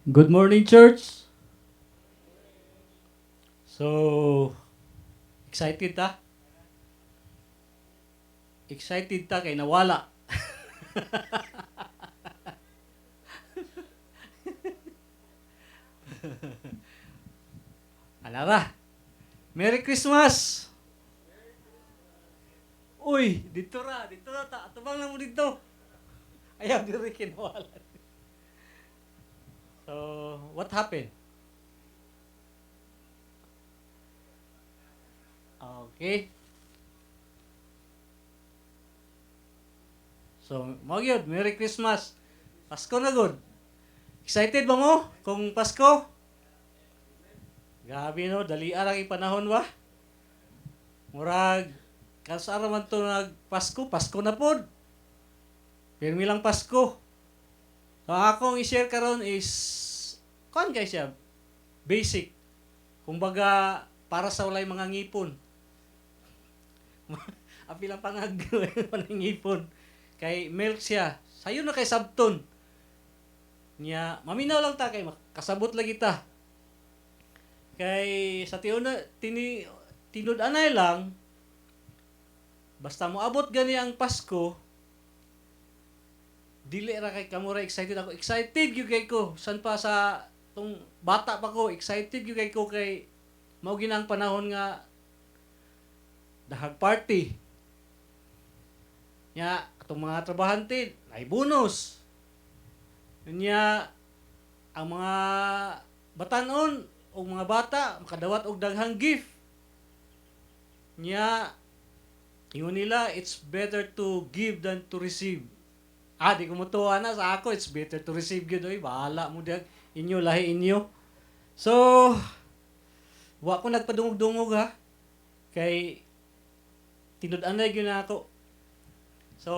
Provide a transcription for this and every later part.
Good morning, church. So, excited ta? Excited ta kay nawala. Alara. Merry Christmas! Uy, dito ra ta. Atubang na mo dito. Ayaw, diri kinawala. So, what happened? Okay. So, mo gyud, Merry Christmas. Pasko na gud. Excited ba mo kung Pasko? Grabe no, dali ara kay panahon ba? Murag kasara man to nag Pasko, Pasko na pod. Pirmi lang Pasko. So akong i-share karon is kon kay siya basic. Kumbaga para sa walay mga ngipon. Api lang pangag mga ngipon. Kay milk siya. Sayo na kay sabton. Nya maminaw lang ta kay kasabot lagi ta. Kay sa tiuna tinud-anay lang basta mo abot gani ang Pasko, dili ra kay kamura excited ako. Excited gyud kay ko. San pa sa tong bata pa ko, excited gyud kay ko kay mao ginang panahon nga dahag party. Nya atong mga trabahante ay bonus. Nya ang mga batanon o mga bata makadawat og daghang gift. Nya ingon nila it's better to give than to receive. Di ko mutuwa na sa ako. It's better to receive yun. Oy, bahala mo diyan. Inyo, lahi inyo. So, wa ko nagpadungog-dungog ha. Kay, tinud-anay yun na ako. So,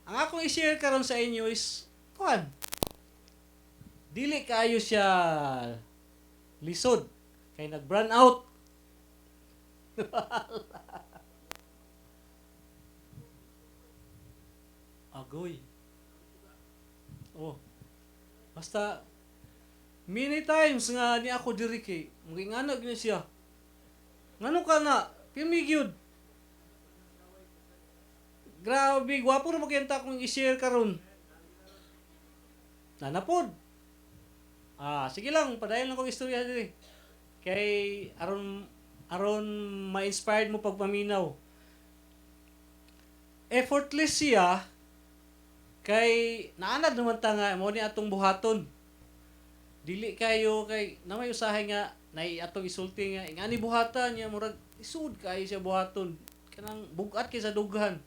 ang akong i-share karon sa inyo is, kuan, dili kayo siya lisod. Kay nag-burn out. Agoy. Oh, basta many times nga ni ako diri kay manginganag ni siya. Ngano ka na? Pimi gyud. Grabe, gwapo ra magkenta kong i-share karon. Nanapod. Sige lang, padayon lang kong istorya diri. Kay aron ma-inspired mo pagpaminaw. Effortless siya kay naanad naman ta nga mo ni atong buhaton. Dili kayo kay namay usahay nga nay atong isulti nga ingani buhatan niya murag isud kay siya buhaton. Kanang bugat kay sa dughan.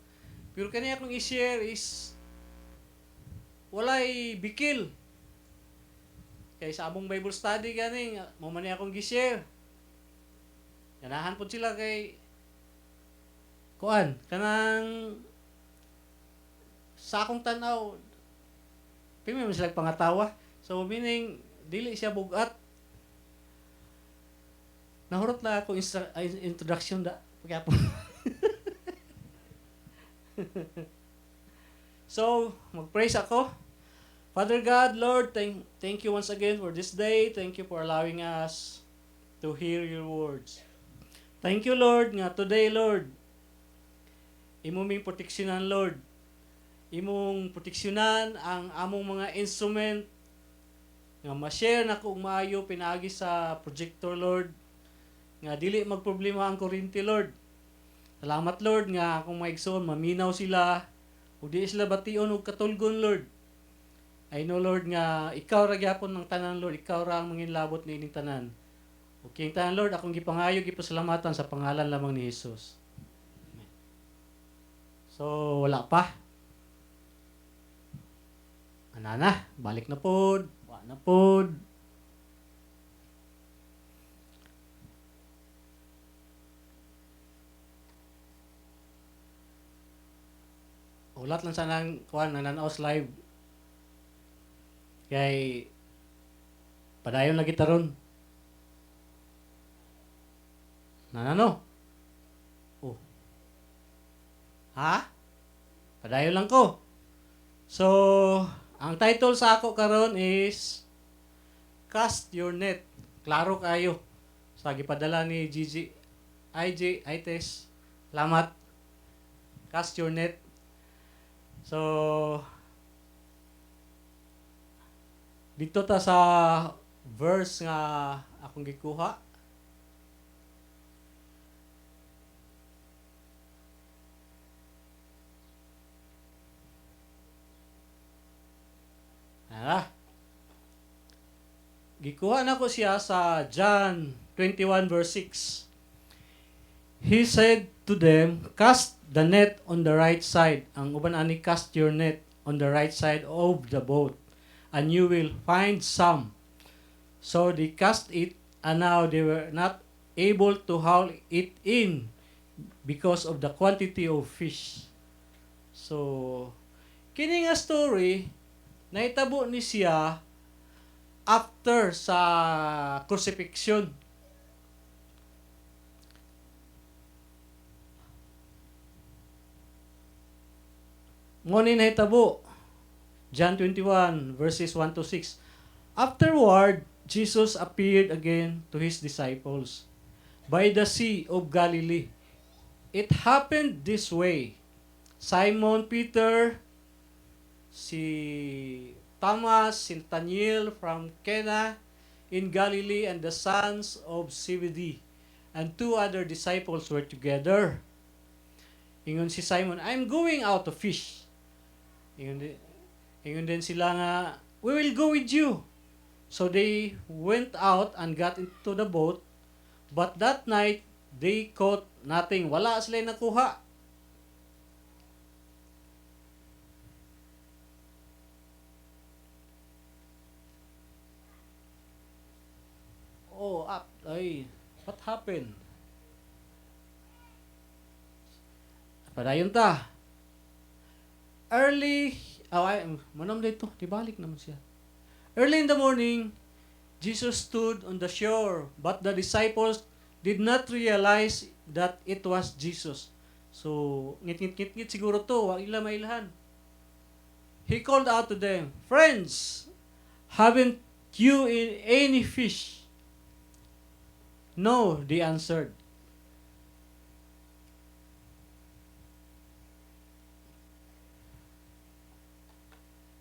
Pero kani akong i-share is walay bikil. Kay sa among Bible study gani mo man ni akong gi-share. Ganahan pud sila kay kuan kanang sa akong tanaw pimi man sila pangatawa. So meaning dili siya bugat. Nahurot na ako introduction da pagapon. So, mag-praise ako. Father God, Lord, thank you once again for this day. Thank you for allowing us to hear your words. Thank you, Lord, nga today, Lord, imo ming proteksyonan, Lord. Imong proteksyonan ang among mga instrument nga ma-share na kung maayo pinaagi sa projector, Lord, nga dili magproblema ang kuryente, Lord. Salamat, Lord, nga kung maigsoon maminaw sila ug di sila bation og katulgon, Lord. I know, Lord, nga ikaw ra gyapon ng tanan, Lord. Ikaw ra ang manginlabot niining tanan. Okay, tanan, Lord, akong gipangayo gipasalamatan sa pangalan lamang ni Jesus. Amen. So, wala pa. Anana, balik na pod. Wa na pod. Ulat lang sana ang kuan nananaos live. Kay padayon lagi taron. Nanano? Oh. Ha? Padayon lang ko. So, ang title sa ako karon is cast your net. Klaro kayo. Sa gipadala ni Gigi, IJ, ITES. Salamat. Cast your net. So, dito ta sa verse nga akong gikuha. Gikuha na ko siya sa John 21 verse 6. He said to them, cast the net on the right side. Ang uban ani, cast your net on the right side of the boat, and you will find some. So they cast it, and now they were not able to haul it in because of the quantity of fish. So, kini nga story, naitabo ni siya after sa crucifixion. Ngunit nahitabo, John 21 verses 1 to 6. Afterward, Jesus appeared again to his disciples by the Sea of Galilee. It happened this way. Simon Peter, si Thomas, si Nathanael from Cana in Galilee, and the sons of Zebedee, and 2 other disciples were together. Ingon si Simon, I'm going out to fish. Ingon din sila nga, we will go with you. So they went out and got into the boat, but that night they caught nothing. Wala sila nakuha. What happened? Padayon ta. Manam dito, dibalik naman siya. Early in the morning, Jesus stood on the shore, but the disciples did not realize that it was Jesus. So, ngit-ngit siguro to, wag ila mailhan. He called out to them, friends, haven't you any fish? No, they answered.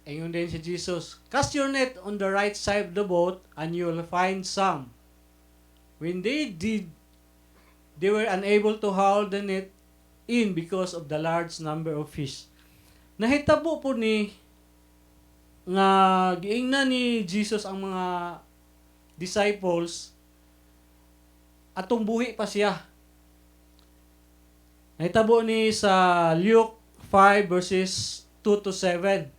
Ayun din si Jesus, cast your net on the right side of the boat and you will find some. When they did, they were unable to haul the net in because of the large number of fish. Nahitabo po ni nga giingnan ni Jesus ang mga disciples atong buhi pa siya. Nahitabo ni sa Luke 5 verses 2 to 7.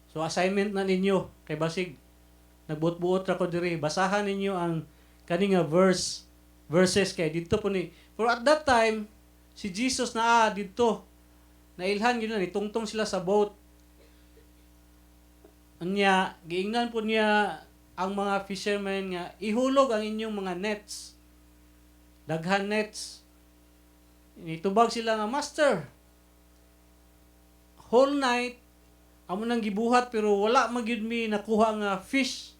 So assignment na ninyo kay basig nagbuot-buot ra ko diri, basahan ninyo ang kaninga verses kay dito po ni. For at that time si Jesus na dito nailhan gyud ni tungtong sila sa boat. Anya giingnan po niya ang mga fishermen nga ihulog ang inyong mga nets. Daghan nets. Nitubag sila nga, Master, whole night amo nang gibuhat pero wala magyud mi nakuha nga fish.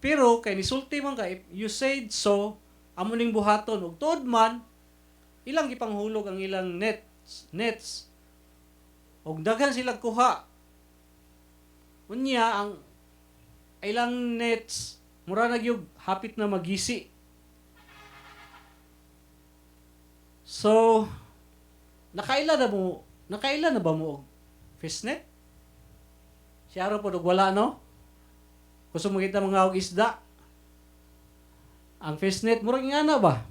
Pero kay nisulti man ka, if you said so, amo ning buhaton ug tuod man ilang gipanghulog ang ilang nets. Og daghan sila kuha. Unya ang ilang nets mura na gyud hapit na magisi. So, nakaila na ba mo og fish net? Siya ro po wala, no? Gusto mo kita mga og isda. Ang fish net, murag ingana ba?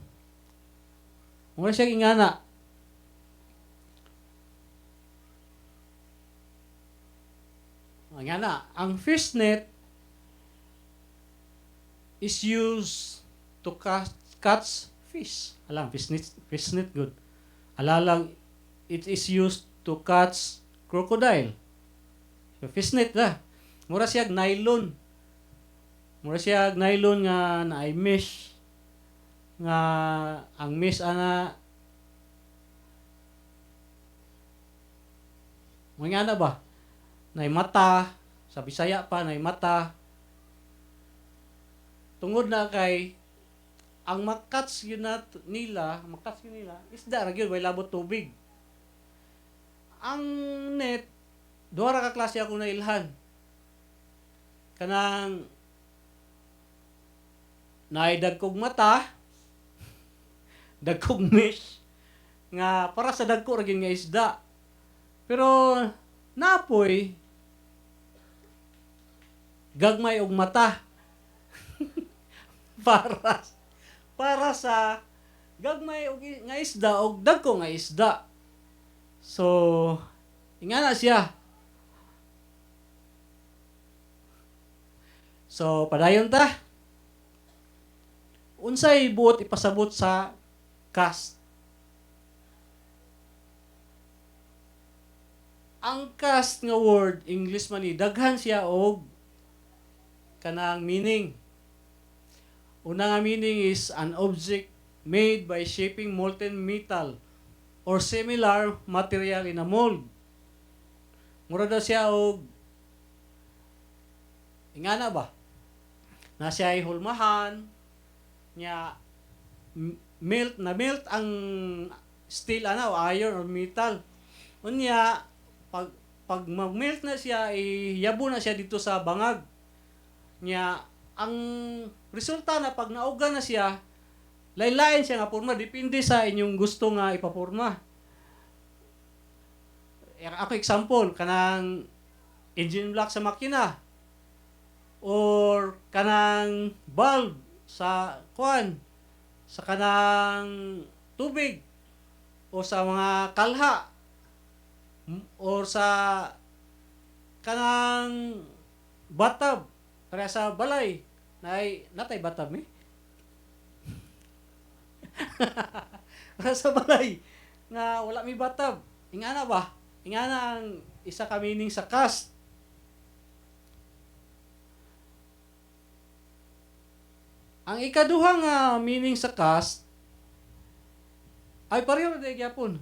Mura siya ingana. Ingana. Ang fish net is used to catch fish. Alam, fish net good. Alalang, it is used to catch crocodile. So, fish net da. Mura siya nylon. Mura siya nylon nga na ay mesh. Nga ang mesh ana mga na ba? Nay mata, sa Bisaya pa nay mata. tungod na kay ang makats yun nila, isda ra gyud way labot tubig. Ang net duha ra ka klase akong nailhan. Kanang naay dagkog mata, dagkog mesh nga para sa dagko ra gyud nga isda. Pero napoy gagmay og mata para sa gagmay og nga isda og dagko nga isda. So ingana siya. So padayon ta. Unsay buot ipasabot sa cast? Ang cast nga word English man ni daghan siya og kanang meaning. Una nga meaning is an object made by shaping molten metal or similar material in a mold. Mura daw siya og ingana ba? Na siya ay hulmahan nya melt ang steel o iron or metal. Unya pag mag-melt na siya, yabo na siya dito sa bangag. Nya, ang resulta na pag nauga na siya, laylain siya nga porma, depende sa inyong gusto nga ipaporma. Ako example, kanang engine block sa makina, or kanang valve sa sa kanang tubig, o sa mga kalha, or sa kanang batab para sa balay natay batab para sa balay nga wala may batab, ingana ang isa ka meaning sa cast. Ang ikaduha nga meaning sa cast ay pareho na gyapon.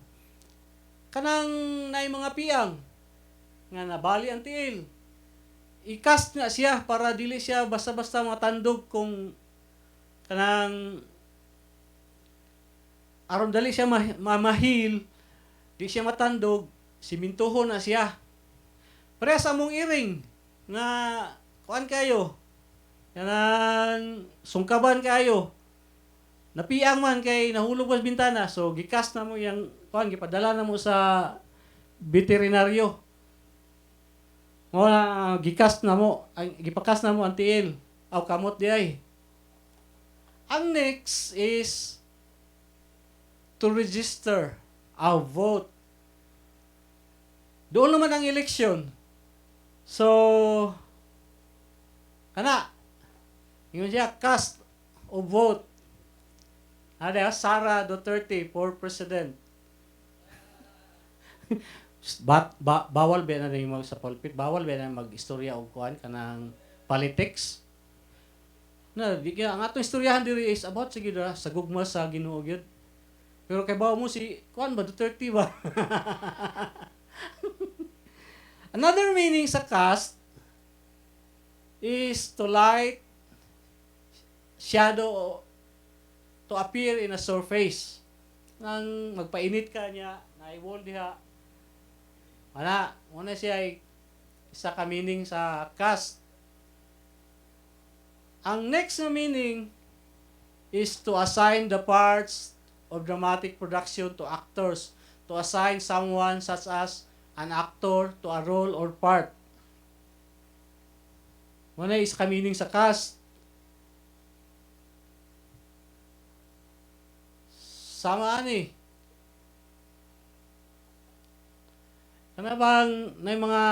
Kanang naay mga piyang nga nabali ang tiil. I-cast nga siya para dili siya basta-basta matandog kung kanang aron dali siya mamahil, di siya matandog, simintuhon na siya. Pre sa mong iring nga kuan kayo. Kanang sungkaban kayo. Napiang man kay nahulog was bintana, so gicast na mo yang kuan gipadala na mo sa veterinaryo. Mo na gicast na mo, gipakas na mo ang tiil. Aw kamot di ay. Ang next is to register a vote. Doon naman ang election. So kana yung siya cast o vote. Ada Sara Duterte for president. Bawal ba na yung sa pulpit? Bawal ba na mag-istorya o kuan kanang politics? Na, di kaya ang atong istoryahan diri is about sige sa gugma sa Ginoo gyud. Pero kay bawo mo si kuan ba Duterte ba? Another meaning sa cast is to light, shadow, to appear in a surface. Nang magpainit ka niya, naiwol diha. Muna siya ay isa ka meaning sa cast. Ang next na meaning is to assign the parts of dramatic production to actors. To assign someone such as an actor to a role or part. Muna is ka meaning sa cast. Sama ani. Kana bang na mga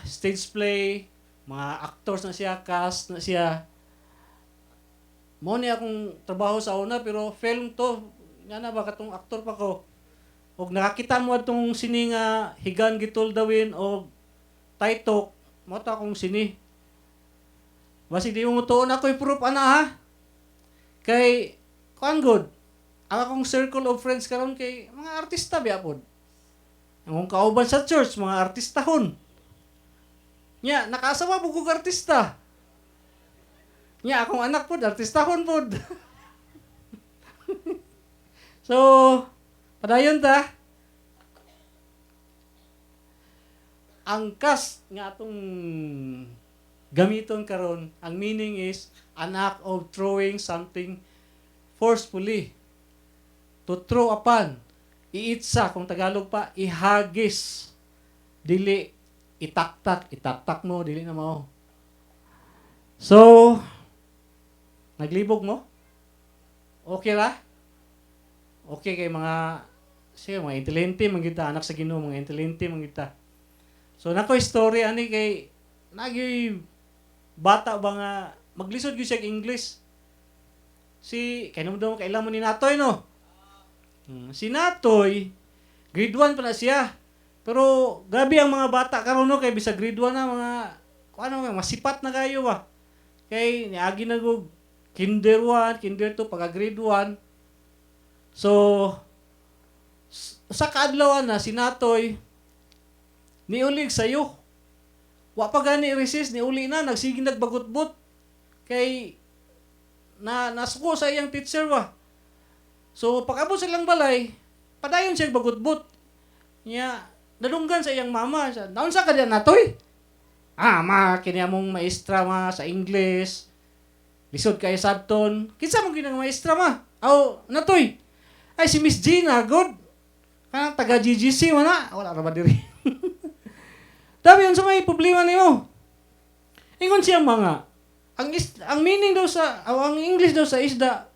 stage play, mga actors na siya, cast na siya. Mo ni akong trabaho sa una pero film to, nga na ba katong aktor pa ko. Og nakakita mo atong sini nga Higan Gituldawin o Taytok, mo ta akong sini. Basi di mo tuon ako i-proof ana ha. Kay kuan good. Ang akong circle of friends karon kay mga artista biapod. Ang kauban sa church, mga artistahon. Nya, nakasawa bugog artista. Nya akong anak pod artistahon pod. So, padayon ta. Ang cast nga atong gamiton karon, ang meaning is an act of throwing something forcefully. To throw upon. Iitsa, kung Tagalog pa, ihagis. Dili, itaktak. Itaktak mo, dili na mo. So, naglibog mo? Okay ra? Okay kay mga, siya, mga intelente, mga anak sa Ginoo, mga intelente, mga So, nako story ani kay, nagi bata ba nga, maglisod gyud siya English. Kay naman daw, kailan mo ni Natoy, no? Si Natoy, grade 1 pa na siya. Pero, grabe ang mga bata karon no, kay bisa grade 1 na, masipat na kayo ba? Kay, niagi na go, kinder 1, kinder 2, pagka grade 1. So, sa kaadlaw na, si Natoy, niulig sayo. Wa pa gani resist, niuli na, nagsiging nagbagutbot. Kay, nasuko sa iyang teacher ba. So, pag-abot silang balay, padayon siya bagutbot. Niya, nadunggan sa iyang mama. Siya, naon sa ka diyan, Natoy? Kiniya mong maestra sa English. Lisod kay sabton. Kinsa mo ginang maestra Natoy? Ay, si Miss Gina, good. Kanang taga GGC, wala ra ba diri? Dami yun sa may problema niyo. Ingon siya mga, ang meaning daw ang English daw sa isda,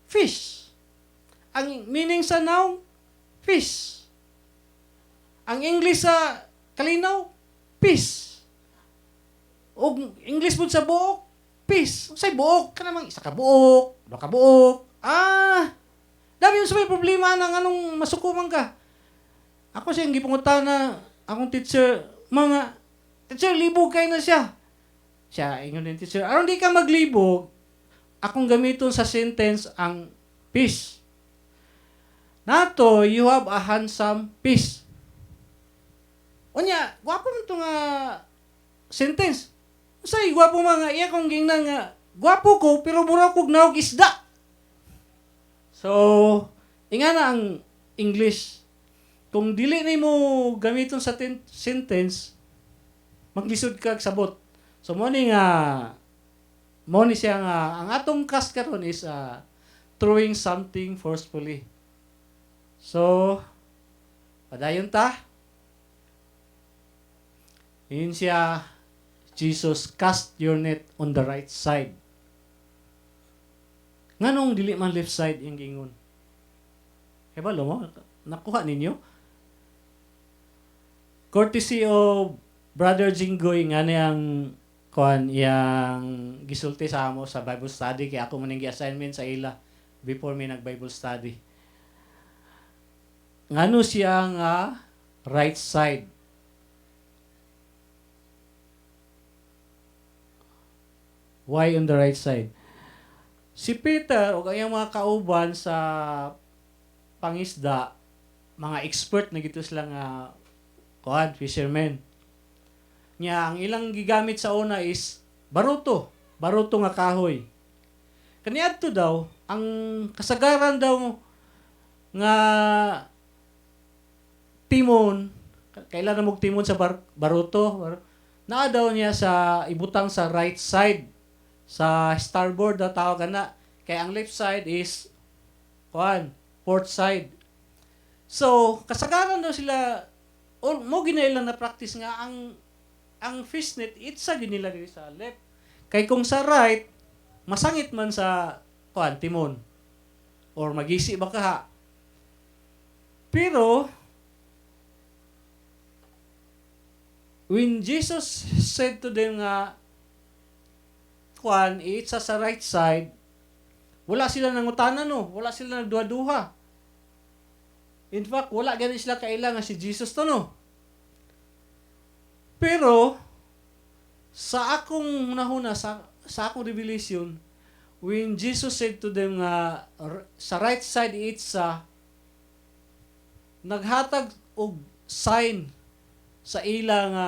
fish. Ang meaning sa noun, fish. Ang English sa kalinaw, fish. O English po sa buok, fish. Say buok, ka namang isa ka buok, dua ka buok. Dami yun sa may problema ng anong masukuman ka. Ako siyang gipungutan na akong teacher, teacher, libog kayo na siya. Siya, ingon din teacher, aron di ka maglibog, akong gamiton sa sentence ang fish. Nato, you have a handsome fish. Unya, gwapo mo ito nga sentence. Say, gwapo mga iya kong gingnan nga, gwapo ko, pero mura kong naog isda. So, inga na ang English. Kung dili na mo gamiton sa sentence, maglisod ka sabot. So, mo ni siya nga, ang atong cast karon is throwing something forcefully. So, padayon ta. Yun siya, Jesus, cast your net on the right side. Nganong dili man left side yung gingon? Kaya ba, mo? Nakuha ninyo? Courtesy of Brother Jinggoy, nga niyang yang gisulti sa amo sa Bible study, kaya ako maninggi assignment sa ila before may nag-Bible study. Ngano siya nga right side? Why on the right side? Si Peter o kayang mga kauban sa pangisda, mga expert na gito sila nga fishermen. Nya ang ilang gigamit sa una is baruto nga kahoy. Kaniadto daw ang kasagaran daw nga timon, kailan na timon sa baruto, naa daw niya sa ibutang sa right side, sa starboard na tawag na. Kaya ang left side is port side. So, kasagaran daw sila, mo ginailan na practice nga ang fish net, itsa ginila diri sa left. Kay kung sa right, masangit man sa timon. Or magisi ba ka. Pero, when Jesus said to them nga, itsa sa right side, wala sila nangutanan wala sila nagduha-duha. In fact, wala ganun sila kailangan si Jesus to Pero, sa akong nahuna, sa akong revelation, when Jesus said to them nga, sa right side itsa, naghatag og sign sa ila nga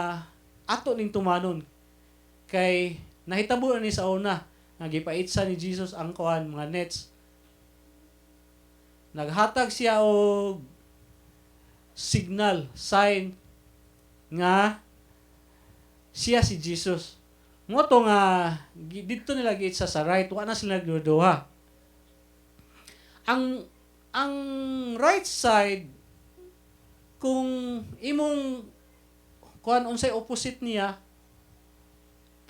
ato ning tumanon. Kay nahitabo ni sa una nga gipaitsa ni Jesus ang kuan mga nets. Naghatag siya og signal, sign nga siya si Jesus. Mo to nga dito nila giitsa sa right, wa na sila nagduduha. Ang right side kung imong kuan unsay opposite niya,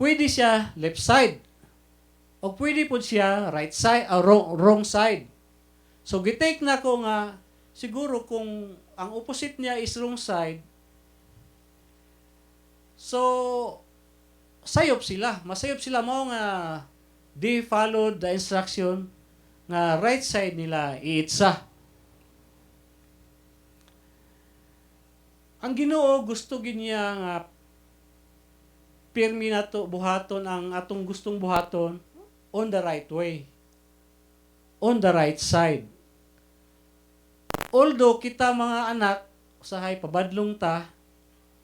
pwede siya left side o pwede po siya right side or wrong side. So gitake na ko nga siguro kung ang opposite niya is wrong side, so sayop sila, masayop sila mao nga they followed the instruction nga right side nila iitsa. Ang Ginoo gusto gid niya nga pirmi nato buhaton ang atong gustong buhaton on the right way, on the right side. Although kita mga anak, usahay pabadlong ta,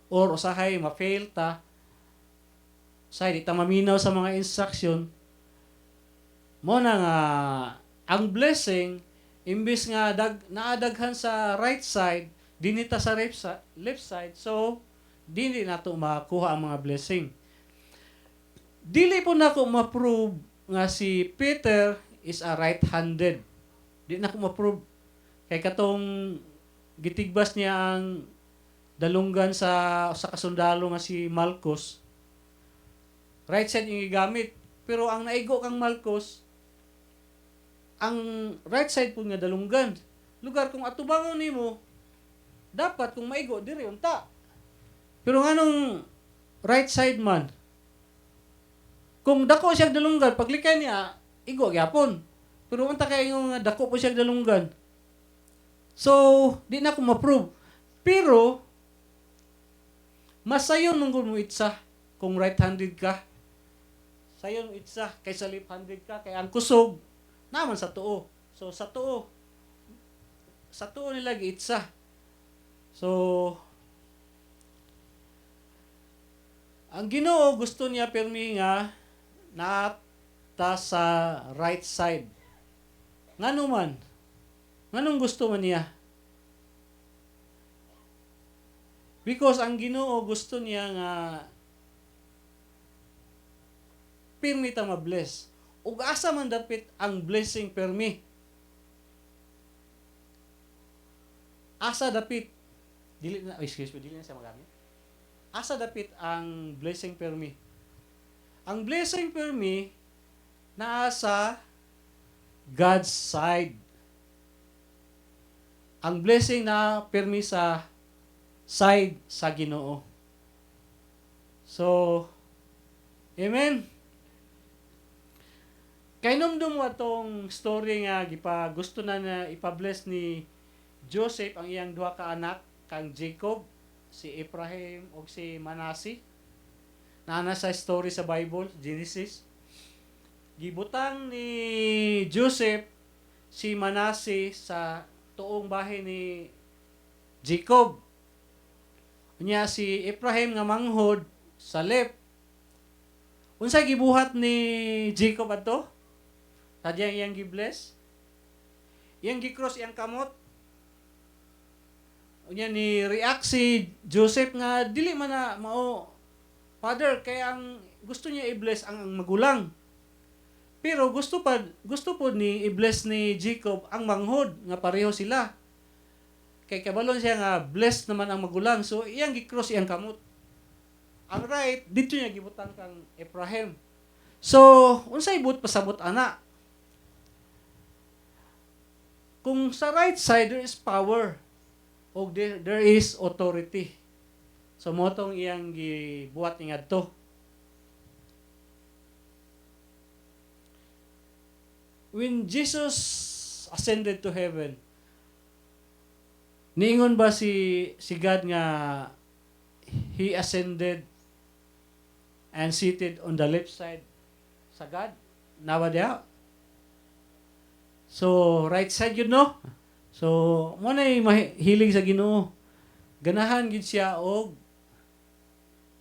or usahay ma-fail ta, usahay di ta maminaw sa mga instruction, mo na nga, ang blessing, imbis nga naadaghan sa right side, dinita sa left side, so, dili na to makuha ang mga blessing. Dili po na ko ma-prove nga si Peter is a right-handed. Di na ko ma-prove. Kay katong gitigbas niya ang dalunggan sa kasundalo nga si Malchus. Right side yung gigamit. Pero ang naigo kang Malchus, ang right side po nga dalunggan. Lugar kung atubangon nimo, dapat kung maigo diri unta. Pero nganong right side man, kung dako siya dalunggan, paglikay niya, igo gyapon. Pero unta kay nga dako po siya dalunggan. So, di na ko ma-prove. Pero, masayon mong mo itsa kung right-handed ka. Sayon itsa kaysa left-handed ka. Kaya ang kusog, naman sa tuo. So, sa tuo nila giitsa. So, ang Ginoo gusto niya pirmi nga nata sa right side. Ngano man? Nganong gusto man niya? Because ang Ginoo gusto niya nga pirmi ta ma-bless. Ug asa man dapit ang blessing pirmi? Asa dapit? Dili na siya magamit. Asa dapit ang blessing pirmi? Ang blessing pirmi naa sa God's side. Ang blessing na pirmi sa side sa Ginoo. So, amen. Kay numdum mo atong story nga gusto na ipa-bless ni Joseph ang iyang duha ka anak kang Jacob, si Ephraim o si Manasseh. Naana sa story sa Bible, Genesis. Gibutang ni Joseph si Manasseh sa tuong bahay ni Jacob. Unya si Ephraim nga manghod sa left. Unsay gibuhat ni Jacob adto? Tadyang iyang gibless. Iyang gicross iyang kamot. Unya ni react si Joseph nga dili man na mao father kay ang gusto niya i-bless ang magulang. Pero gusto po ni i-bless ni Jacob ang manghod nga pareho sila. Kay kabalon siya nga blessed naman ang magulang. So iyang gicross iyang kamot. Ang right dito niya gibutang kang Ephraim. So unsay but pasabot ana? Kung sa right side there is power o there is authority. So motong iyang gibuhat ni ngadto. When Jesus ascended to heaven, niingon ba si God nga He ascended and seated on the left side sa God? Nawa diha? So, right side yun, no? So, mo na mahilig sa Ginoo. Ganahan gid siya og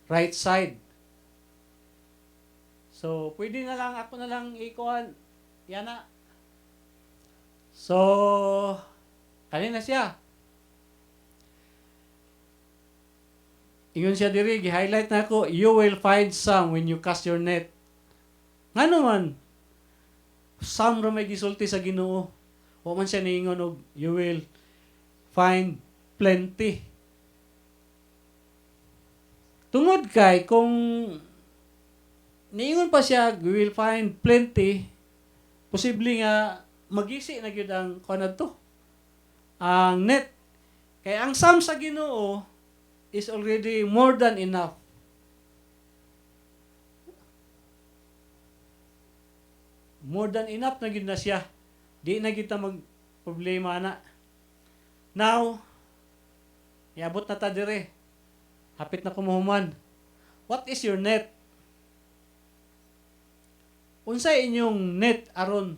right side. So, pwede na lang, ako na lang ikuhan. Yan na. So, kanina siya. Ingon siya diri, gi-highlight na ako, you will find some when you cast your net. Nga naman, some ra may gisulti sa Ginoo. O man siya niingon og, you will find plenty. Tungod kay, kung niingon pa siya, we will find plenty, posible nga, magisi na gyud ang kuan to, ang net. Kaya ang sum sa Ginoo is already more than enough. More than enough na gyud na siya. Di na kita mag-problema na. Now, iabot na ta dire. Hapit na kumuhuman. What is your net? Unsay inyong net aron?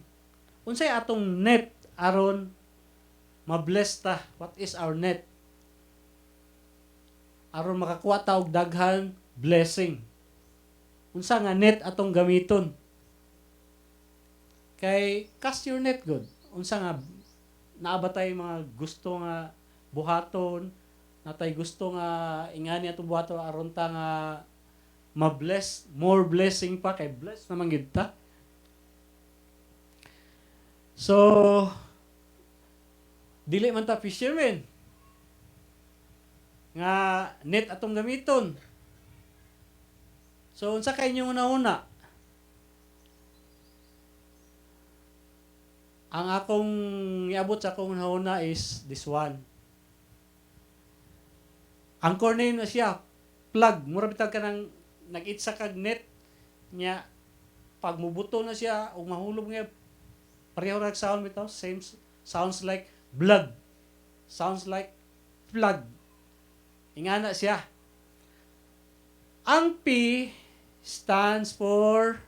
Unsay atong net aron mabless ta? What is our net? Aron makakuha ta og daghan blessing. Unsa nga net atong gamiton? Kay cast your net good. Unsa nga naabatay mga gusto nga buhaton, natay gusto nga ingani atong buhaton aron ta nga ma-bless, more blessing pa kay bless naman gid ta. So dili man ta fisherman nga net atong gamiton. So unsa kay inyong una-una? Ang akong iabot sa akong una is this one. Ang core name na siya, plug. Mura bitag ka nang nag-itsa kag net niya. Pag mubuto na siya, o mahulog nga, pareho na sound bitaw. Same, sounds like blood. Sounds like plug. Ingana siya. Ang P stands for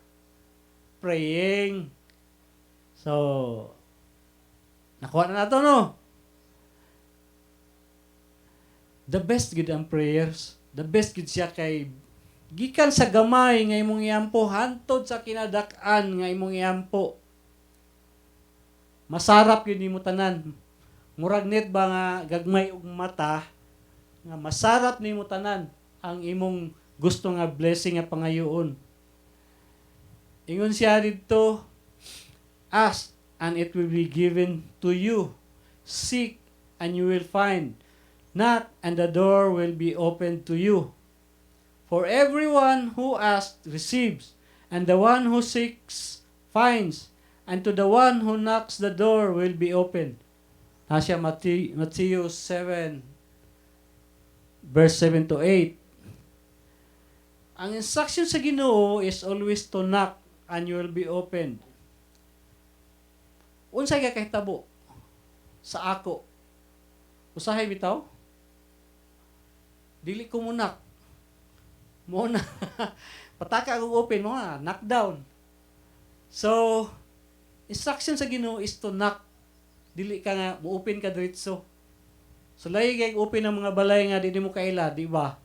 praying. So, nakuha na nato, no? The best good ang prayers. The best good siya kay gikan sa gamay nga imong iampo hantod sa kinadak-an nga imong iampo. Masarap yun nimo tanan. Murag net ba nga gagmay og mata nga masarap nimo tanan ang imong gusto nga blessing nga pangayoon. Ingon siya dito, ask and it will be given to you. Seek and you will find. Knock and the door will be opened to you. For everyone who asks receives, and the one who seeks finds, and to the one who knocks the door will be opened. Nasya Matthew 7 verse 7 to 8. Ang instruction sa Ginoo is always to knock and you will be opened. Unsay ka kahitabo sa ako? Usahay bitaw? Dili ko munak. Muna. Pataka akong open mo na. Knock down. So, instruction sa Ginoo is to knock. Dili ka nga, mu-open ka diretso. So, lahi kay open ang mga balay nga, di mo kaila, di ba?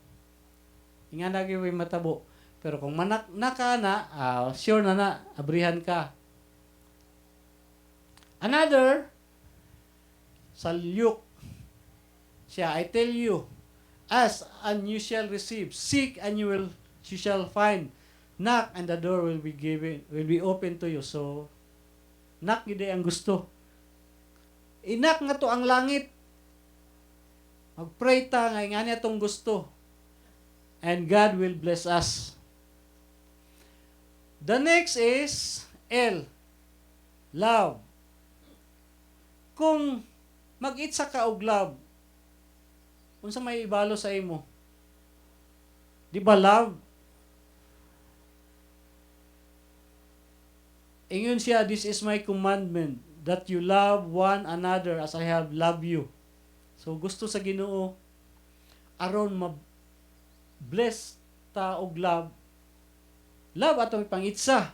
Nga na kayo matabo. Pero kung manak na ka na, sure na, abrihan ka. Another, salyuk. Siya, I tell you, ask and you shall receive. Seek and you shall find. Knock and the door will be open to you. So, knock yun ang gusto. Inak nga to ang langit. Mag-pray ta nga niya itong gusto. And God will bless us. The next is L. Love. Kung mag-itsa ka og love, unsa may ibalo sa imo? Di ba love? Ingon siya, this is my commandment, that you love one another as I have loved you. So gusto sa Ginoo aron ma-bless ta og love. Love atong pangitsa.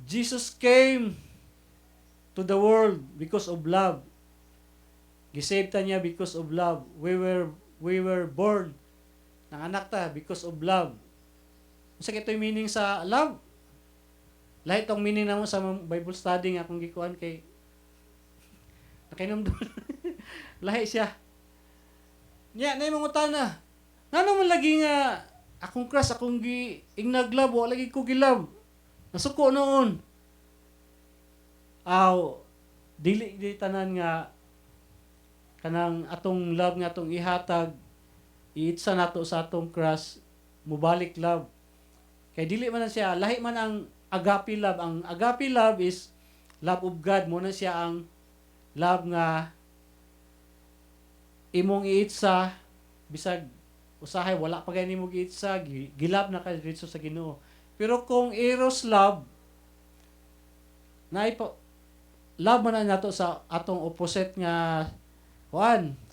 Jesus came to the world because of love. Gisave ta niya because of love. We were born nanganak ta because of love. Unsa kay toy meaning sa love? Lahi tong meaning namo sa Bible study nga akong gikuan kay nakinomdom. Lahi siya. Nya nay mangutana. Ngano man lagi nga akong crush akong ingnag-love wa lagi ko gilove. Nasuko noon. Aw dili tanan nga kanang atong love nga atong ihatag iitsa nato sa atong crush mubalik love. Kay dili man na siya lahi man ang agape love. Ang agape love is love of God. Mo na siya ang love nga imong iitsa bisag usahay wala pa gay nimo giitsa gilab na kay diretso sa Ginoo. Pero kung eros love na love man na nato sa atong opposite nga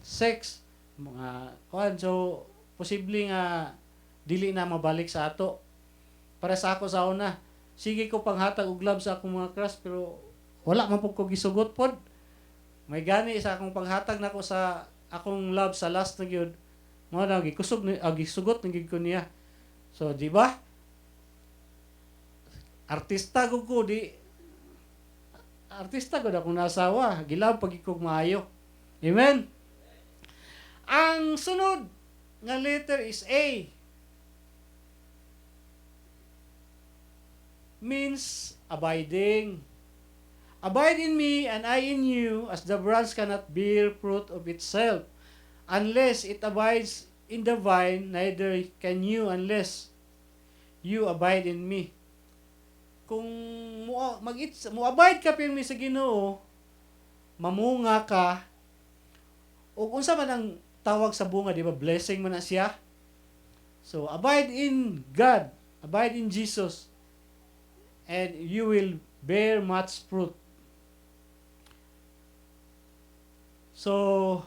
sex mga so posible nga dili na mabalik sa ato. Para sa ako sa una, sige ko panghatag og love sa akong mga crush pero wala man pud ko gisugot pod. May gani sa akong panghatag nako sa akong love sa last na gyud. Mo na gisugot na gid ko niya. So di ba? Artista ko akong nasawa, gilab pag ikog maayo. Amen. Ang sunod nga letter is A. Means abiding. Abide in me and I in you, as the branch cannot bear fruit of itself unless it abides in the vine, neither can you unless you abide in me. Kung mo-abide ka pirmi sa Ginoo, mamunga ka, o unsa man ang tawag sa bunga, di ba? Blessing man na siya. So, abide in God, abide in Jesus, and you will bear much fruit. So,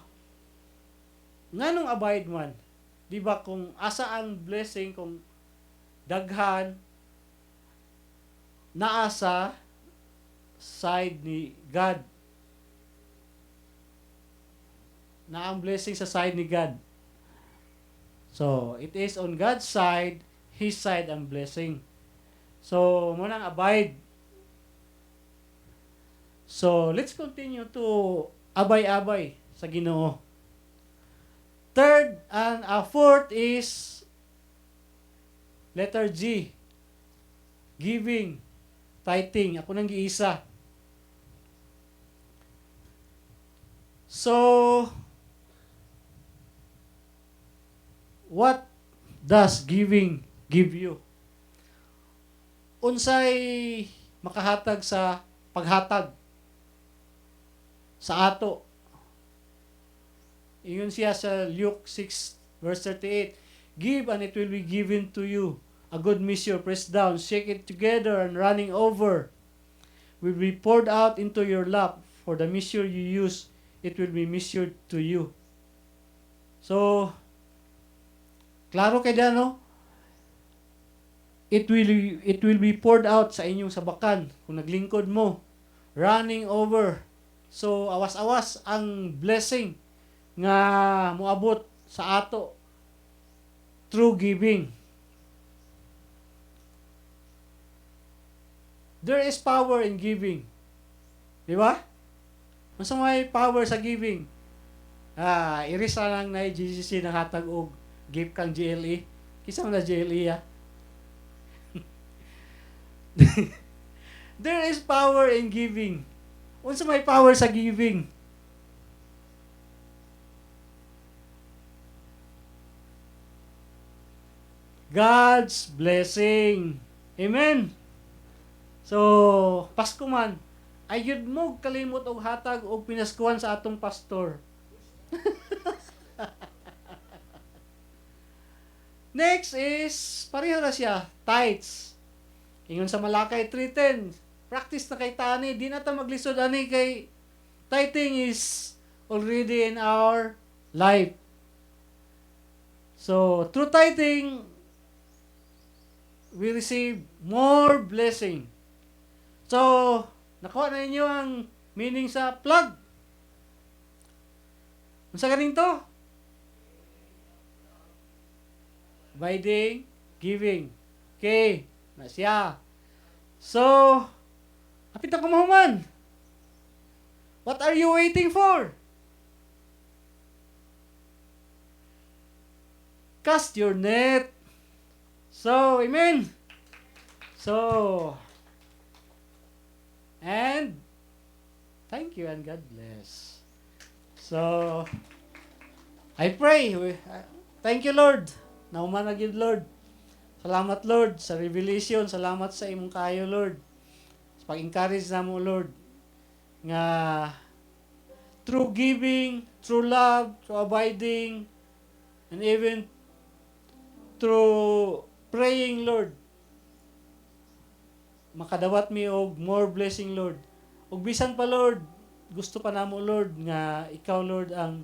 nganong abide man? Di ba kung asa ang blessing, kung daghan, naasa side ni God. Na ang blessing sa side ni God. So, it is on God's side, His side ang blessing. So, munang abide. So, let's continue to abay-abay sa Ginoo. Third and fourth is letter G. Giving. Tithing. Ako nang giisa. So, what does giving give you? Unsay makahatag sa paghatag sa ato? Ingon siya sa Luke 6 verse 38. Give and it will be given to you. A good measure pressed down, shake it together and running over will be poured out into your lap. For the measure you use, it will be measured to you. So, klaro kay da, no? It will be poured out sa inyong sabakan kung naglingkod mo. Running over. So, awas-awas ang blessing nga moabot sa ato through giving. There is power in giving. Di ba? Mas may power sa giving. Irisa lang na GCC ng hatag og give kang GLE. Kisa mo na GLE, There is power in giving. Unsa may power sa giving? God's blessing. Amen. So, Pasko man, ayud mo kalimot og hatag og pinaskuhan sa atong pastor. Next is, pareho na siya, tithes. Ingon sa Malakay 3:10, practice na kay tani, di na ta maglisod ani kay tithing is already in our life. So, through tithing, we receive more blessing. So, nakuha na ninyo ang meaning sa plug. Unsa ganing to? Abiding, giving. Okay, na siya. So, kapit na kumahuman. What are you waiting for? Cast your net. So, amen. So, and thank you and God bless. So, I pray. Thank you, Lord. Nauman na gid, Lord. Salamat, Lord, sa revelation. Salamat sa imong kayo, Lord. Sa pag-encourage na mo, Lord. Nga, through giving, through love, through abiding, and even through praying, Lord, makadawat mi og more blessing, Lord. Ug bisan pa, Lord, gusto pa namo, Lord, nga ikaw, Lord, ang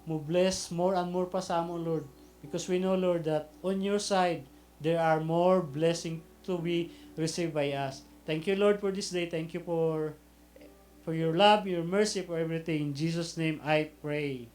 mo bless more and more pa sa amo, Lord. Because we know, Lord, that on your side, there are more blessing to be received by us. Thank you, Lord, for this day. Thank you for your love, your mercy, for everything. In Jesus' name I pray.